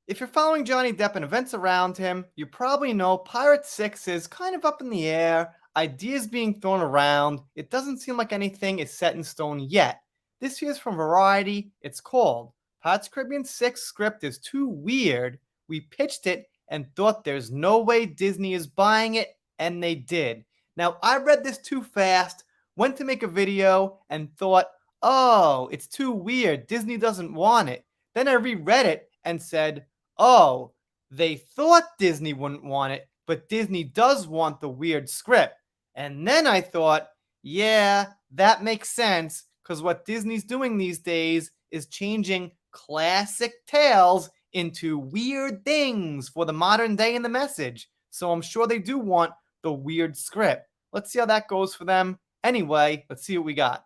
If you're following Johnny Depp and events around him, you probably know Pirates 6 is kind of up in the air, ideas being thrown around. It doesn't seem like anything is set in stone yet. This year's from Variety. It's called Pirates Caribbean 6 script is too weird. We pitched it and thought there's no way Disney is buying it, and they did. Now, I read this too fast, went to make a video, and thought, oh, it's too weird. Disney doesn't want it. Then I reread it and said, oh, they thought Disney wouldn't want it, but Disney does want the weird script. And then I thought, yeah, that makes sense, because what Disney's doing these days is changing classic tales into weird things for the modern day in the message. So I'm sure they do want the weird script. Let's see how that goes for them. Anyway, let's see what we got.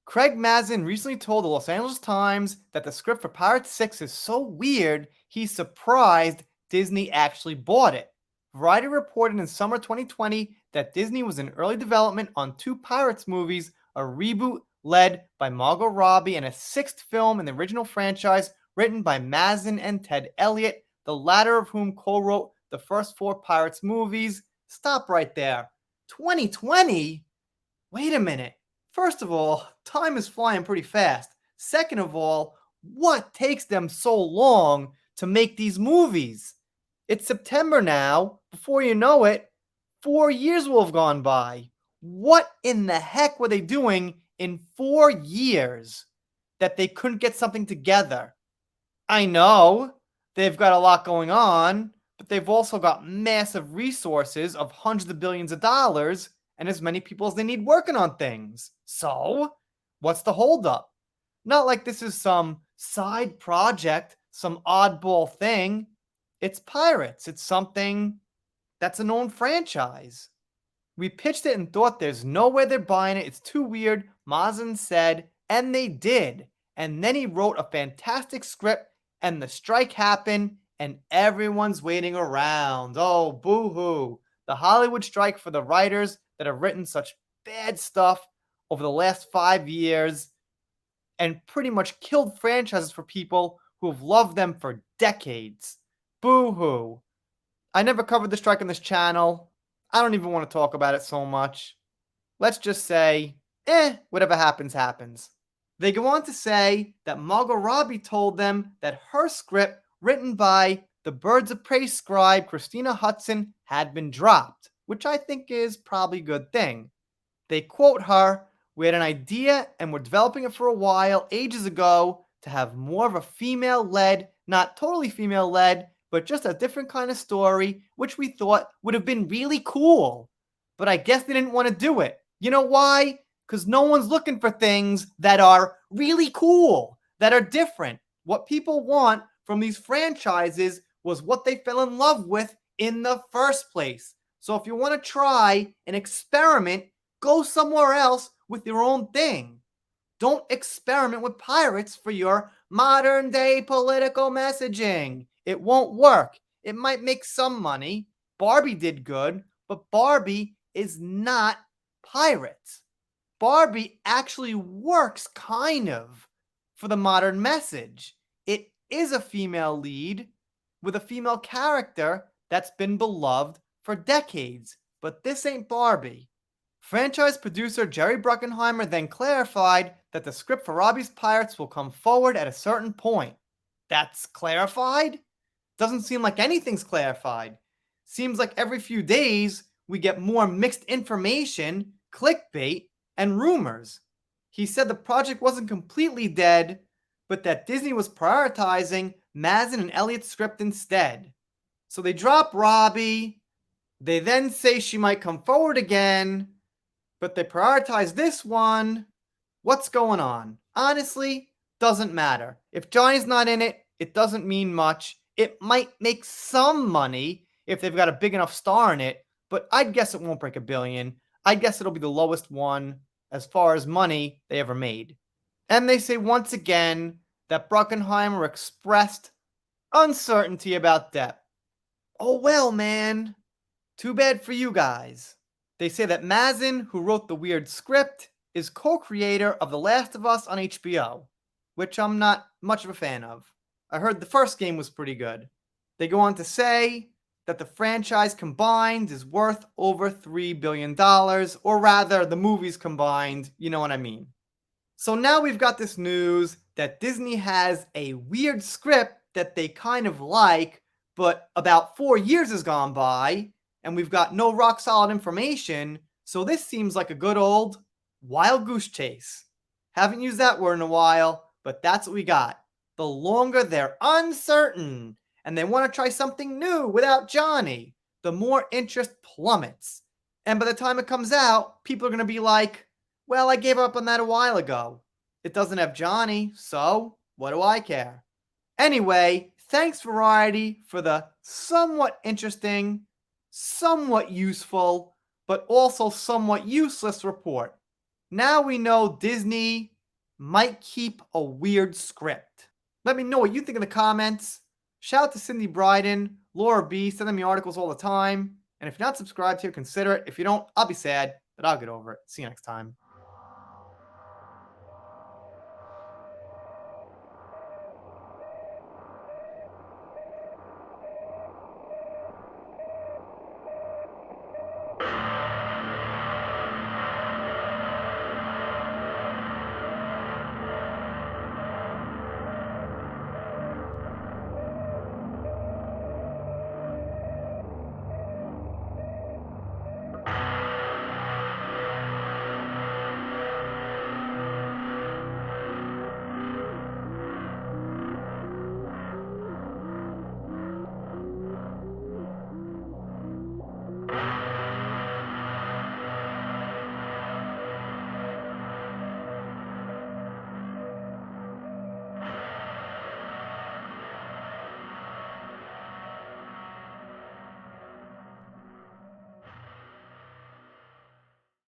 Craig Mazin recently told the Los Angeles Times that the script for Pirates 6 is so weird, he's surprised Disney actually bought it. Variety reported in summer 2020 that Disney was in early development on 2 Pirates movies, a reboot led by Margot Robbie, and a 6th film in the original franchise written by Mazin and Ted Elliott, the latter of whom co-wrote the first 4 Pirates movies. Stop right there. 2020? Wait a minute. First of all, time is flying pretty fast. Second of all, what takes them so long to make these movies? It's September now. Before you know it, 4 years will have gone by. What in the heck were they doing in 4 years that they couldn't get something together? I know they've got a lot going on, but they've also got massive resources of hundreds of billions of dollars and as many people as they need working on things. So, what's the holdup? Not like this is some side project, some oddball thing. It's Pirates. It's something that's a known franchise. We pitched it and thought there's no way they're buying it. It's too weird, Mazin said, and they did. And then he wrote a fantastic script, and the strike happened, and everyone's waiting around. Oh, boo-hoo. The Hollywood strike for the writers that have written such bad stuff over the last 5 years and pretty much killed franchises for people who have loved them for decades. Boo-hoo. I never covered the strike on this channel. I don't even want to talk about it so much. Let's just say, whatever happens, happens. They go on to say that Margot Robbie told them that her script, written by the Birds of Prey scribe Christina Hudson, had been dropped, which I think is probably a good thing. They quote her, "We had an idea and we're developing it for a while, ages ago, to have more of a female-led, not totally female-led, but just a different kind of story, which we thought would have been really cool. But I guess they didn't want to do it. You know why? Because no one's looking for things that are really cool, that are different. What people want from these franchises was what they fell in love with in the first place. So if you want to try an experiment, go somewhere else with your own thing. Don't experiment with pirates for your modern day political messaging. It won't work. It might make some money. Barbie did good, but Barbie is not pirates. Barbie actually works kind of for the modern message. It is a female lead with a female character that's been beloved for decades, but this ain't Barbie. Franchise producer Jerry Bruckheimer then clarified that the script for Robbie's Pirates will come forward at a certain point. That's clarified? Doesn't seem like anything's clarified. Seems like every few days we get more mixed information, clickbait, and rumors. He said the project wasn't completely dead, but that Disney was prioritizing Mazin and Elliott's script instead. So they drop Robbie. They then say she might come forward again, but they prioritize this one. What's going on? Honestly, doesn't matter. If Johnny's not in it, it doesn't mean much. It might make some money if they've got a big enough star in it, but I'd guess it won't break $1 billion. I'd guess it'll be the lowest one as far as money they ever made. And they say once again that Bruckheimer expressed uncertainty about Depp. Oh well, man. Too bad for you guys. They say that Mazin, who wrote the weird script, is co-creator of The Last of Us on HBO, which I'm not much of a fan of. I heard the first game was pretty good. They go on to say that the franchise combined is worth over $3 billion, or rather, the movies combined, you know what I mean. So now we've got this news that Disney has a weird script that they kind of like, but about 4 years has gone by, and we've got no rock solid information, so this seems like a good old wild goose chase. Haven't used that word in a while, but that's what we got. The longer they're uncertain and they want to try something new without Johnny, the more interest plummets. And by the time it comes out, people are going to be like, well, I gave up on that a while ago. It doesn't have Johnny, so what do I care? Anyway, thanks Variety for the somewhat interesting, somewhat useful, but also somewhat useless report. Now we know Disney might keep a weird script. Let me know what you think in the comments. Shout out to Cindy Bryden, Laura B, send them me articles all the time. And if you're not subscribed here, consider it. If you don't, I'll be sad, but I'll get over it. See you next time.